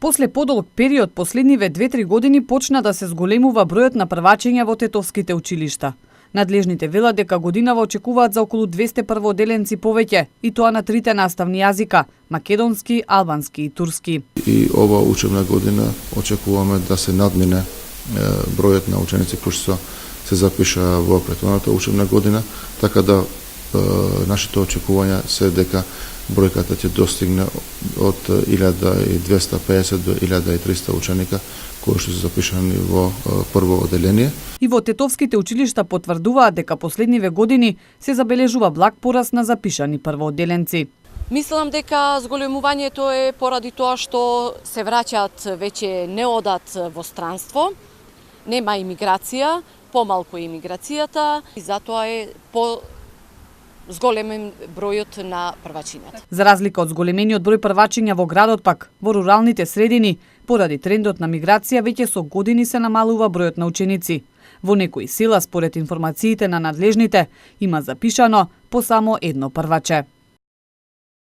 После подолг период, последниве 2-3 години почна да се зголемува бројот на првачења во тетовските училишта. Надлежните велат дека годинава очекуваат за околу 200 прводеленци повеќе, и тоа на трите наставни јазика – македонски, албански и турски. И ова учебна година очекуваме да се надмине бројот на ученици кои се запиша во претходната учебна година, така да нашите очекувања се дека бројката ќе достигне од 1250 до 1300 ученика кои што се запишани во прво оделение. И во тетовските училишта потврдуваат дека последниве години се забележува благ пораст на запишани првооделенци. Мислам дека зголемувањето е поради тоа што се враќаат, веќе не одат во странство, нема имиграција, помалку е имиграцијата и затоа е зголемен бројот на првачињата. За разлика од зголемениот број првачиња во градот пак, во руралните средини, поради трендот на миграција, веќе со години се намалува бројот на ученици. Во некои села, според информациите на надлежните, има запишано по само едно прваче.